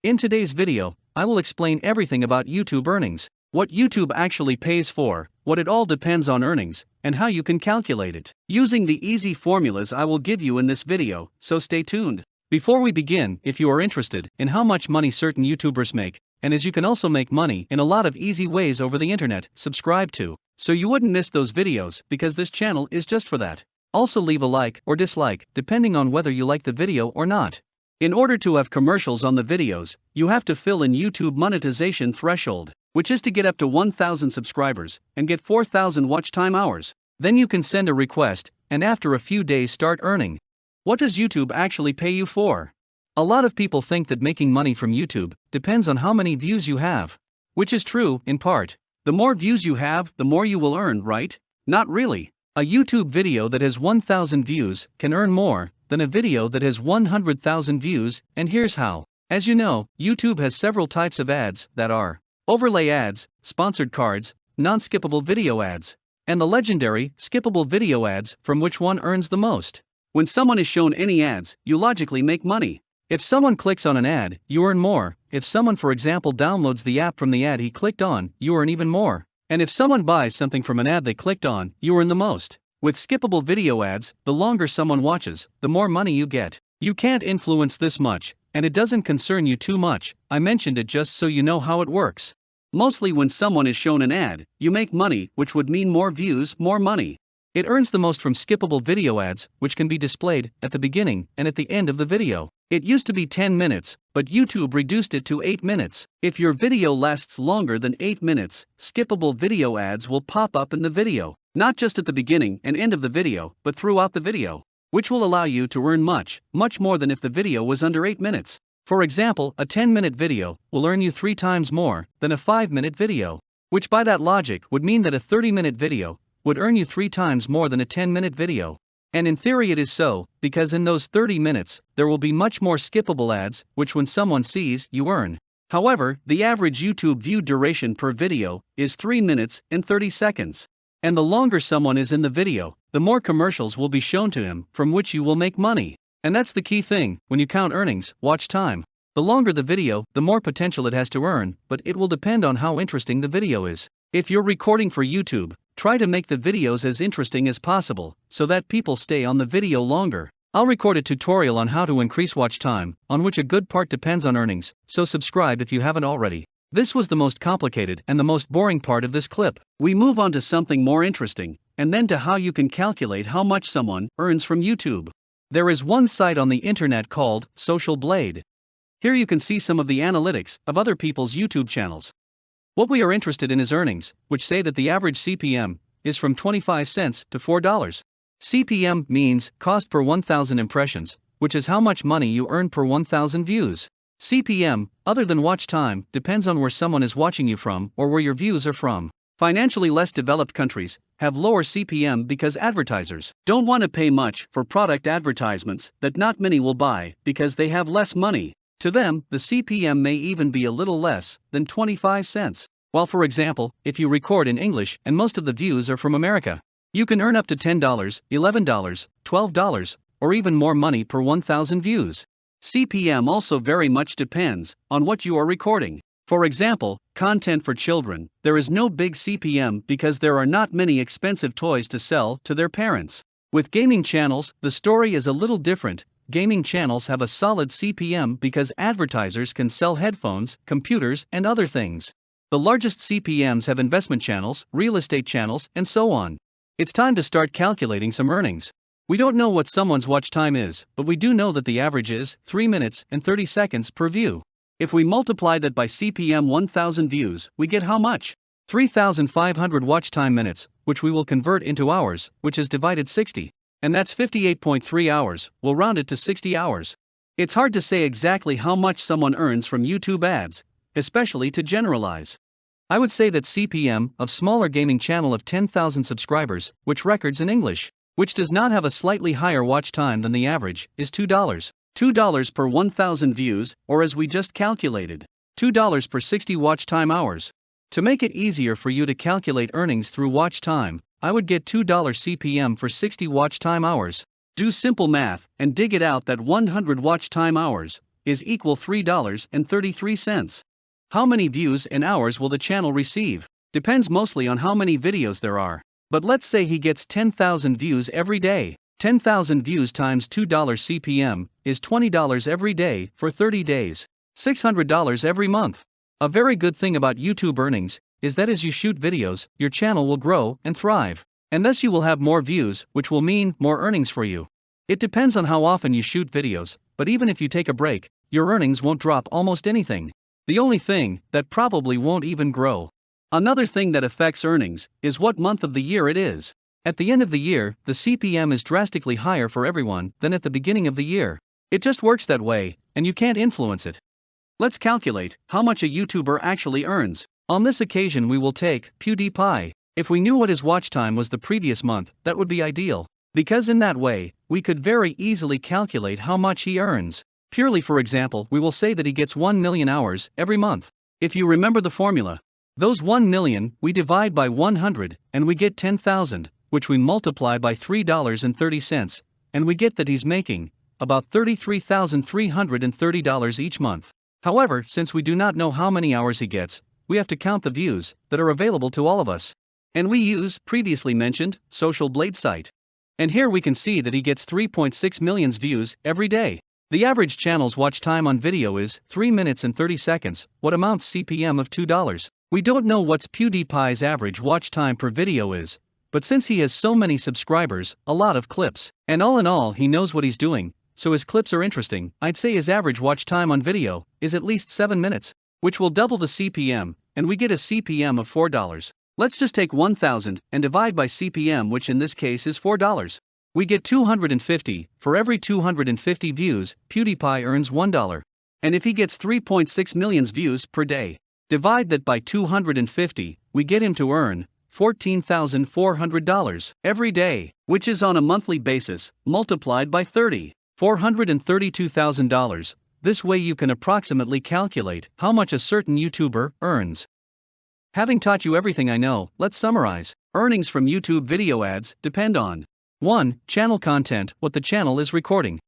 In today's video, I will explain everything about YouTube earnings, what YouTube actually pays for, what it all depends on earnings, and how you can calculate it, using the easy formulas I will give you in this video, so stay tuned. Before we begin, if you are interested in how much money certain YouTubers make, and as you can also make money in a lot of easy ways over the internet, subscribe to, so you wouldn't miss those videos, because this channel is just for that. Also leave a like or dislike, depending on whether you like the video or not. In order to have commercials on the videos, you have to fill in YouTube monetization threshold, which is to get up to 1,000 subscribers and get 4,000 watch time hours. Then you can send a request, and after a few days start earning. What does YouTube actually pay you for? A lot of people think that making money from YouTube depends on how many views you have. Which is true, in part. The more views you have, the more you will earn, right? Not really. A YouTube video that has 1,000 views can earn more than a video that has 100,000 views, and here's how. As you know, YouTube has several types of ads that are overlay ads, sponsored cards, non-skippable video ads, and the legendary skippable video ads, from which one earns the most. When someone is shown any ads, you logically make money. If someone clicks on an ad, you earn more. If someone, for example, downloads the app from the ad he clicked on, you earn even more. And if someone buys something from an ad they clicked on, you earn the most. With skippable video ads, the longer someone watches, the more money you get. You can't influence this much, and it doesn't concern you too much. I mentioned it just so you know how it works. Mostly when someone is shown an ad, you make money, which would mean more views, more money. It earns the most from skippable video ads, which can be displayed at the beginning and at the end of the video. It used to be 10 minutes, but YouTube reduced it to 8 minutes. If your video lasts longer than 8 minutes, skippable video ads will pop up in the video, not just at the beginning and end of the video, but throughout the video, which will allow you to earn much more than if the video was under 8 minutes. For example, a 10-minute video will earn you 3 times more than a 5-minute video, which by that logic would mean that a 30-minute video would earn you 3 times more than a 10-minute video. And in theory it is so, because in those 30 minutes, there will be much more skippable ads, which when someone sees, you earn. However, the average YouTube view duration per video is 3 minutes and 30 seconds. And the longer someone is in the video, the more commercials will be shown to him, from which you will make money. And that's the key thing, when you count earnings, watch time. The longer the video, the more potential it has to earn, but it will depend on how interesting the video is. If you're recording for YouTube, try to make the videos as interesting as possible, so that people stay on the video longer. I'll record a tutorial on how to increase watch time, on which a good part depends on earnings, so subscribe if you haven't already. This was the most complicated and the most boring part of this clip. We move on to something more interesting, and then to how you can calculate how much someone earns from YouTube. There is one site on the internet called Social Blade. Here you can see some of the analytics of other people's YouTube channels. What we are interested in is earnings, which say that the average CPM is from 25 cents to $4. CPM means cost per 1,000 impressions, which is how much money you earn per 1,000 views. CPM, other than watch time, depends on where someone is watching you from or where your views are from. Financially less developed countries have lower CPM because advertisers don't want to pay much for product advertisements that not many will buy because they have less money. To them, the CPM may even be a little less than 25 cents. While for example, if you record in English and most of the views are from America, you can earn up to $10, $11, $12, or even more money per 1,000 views. CPM also very much depends on what you are recording. For example, content for children, there is no big CPM because there are not many expensive toys to sell to their parents. With gaming channels, the story is a little different. Gaming channels have a solid CPM because advertisers can sell headphones, computers, and other things. The largest CPMs have investment channels, real estate channels, and so on. It's time to start calculating some earnings. We don't know what someone's watch time is, but we do know that the average is 3 minutes and 30 seconds per view. If we multiply that by CPM 1,000 views, we get how much? 3,500 watch time minutes, which we will convert into hours, which is divided 60. And that's 58.3 hours, we'll round it to 60 hours. It's hard to say exactly how much someone earns from YouTube ads, especially to generalize. I would say that CPM of smaller gaming channel of 10,000 subscribers, which records in English, which does not have a slightly higher watch time than the average, is $2. $2 per 1,000 views, or as we just calculated, $2 per 60 watch time hours. To make it easier for you to calculate earnings through watch time, I would get $2 CPM for 60 watch time hours. Do simple math and dig it out that 100 watch time hours is equal $3.33. How many views and hours will the channel receive? Depends mostly on how many videos there are. But let's say he gets 10,000 views every day. 10,000 views times $2 CPM is $20 every day for 30 days. $600 every month. A very good thing about YouTube earnings is that as you shoot videos, your channel will grow and thrive. And thus you will have more views, which will mean more earnings for you. It depends on how often you shoot videos, but even if you take a break, your earnings won't drop almost anything. The only thing that probably won't even grow. Another thing that affects earnings is what month of the year it is. At the end of the year, the CPM is drastically higher for everyone than at the beginning of the year. It just works that way, and you can't influence it. Let's calculate how much a YouTuber actually earns. On this occasion we will take Pewdiepie. If we knew what his watch time was the previous month, that would be ideal, because in that way, we could very easily calculate how much he earns. Purely for example, we will say that he gets 1 million hours every month. If you remember the formula, those 1 million we divide by 100 and we get 10,000, which we multiply by $3.30, and we get that he's making about $33,330 each month. However, since we do not know how many hours he gets, we have to count the views that are available to all of us. And we use previously mentioned Social Blade site. And here we can see that he gets 3.6 million views every day. The average channel's watch time on video is 3 minutes and 30 seconds, what amounts CPM of $2. We don't know what's Pewdiepie's average watch time per video is, but since he has so many subscribers, a lot of clips, and all in all he knows what he's doing, so his clips are interesting, I'd say his average watch time on video is at least 7 minutes, which will double the CPM, and we get a CPM of $4. Let's just take 1,000 and divide by CPM, which in this case is $4. We get 250, for every 250 views, Pewdiepie earns $1. And if he gets 3.6 million views per day, divide that by 250, we get him to earn $14,400 every day, which is on a monthly basis, multiplied by 30, $432,000. This way you can approximately calculate how much a certain YouTuber earns. Having taught you everything I know, let's summarize. Earnings from YouTube video ads depend on 1. Channel content, what the channel is recording.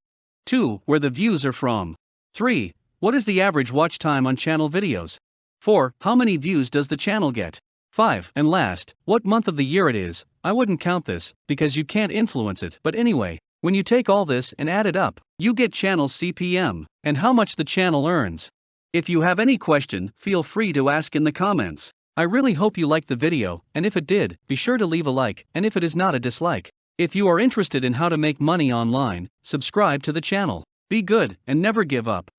2. Where the views are from. 3. What is the average watch time on channel videos. 4. How many views does the channel get. 5. And last, what month of the year it is. I wouldn't count this, because you can't influence it, but anyway, when you take all this and add it up, you get channel CPM, and how much the channel earns. If you have any question, feel free to ask in the comments. I really hope you liked the video, and if it did, be sure to leave a like, and if it is not, a dislike. If you are interested in how to make money online, subscribe to the channel. Be good, and never give up.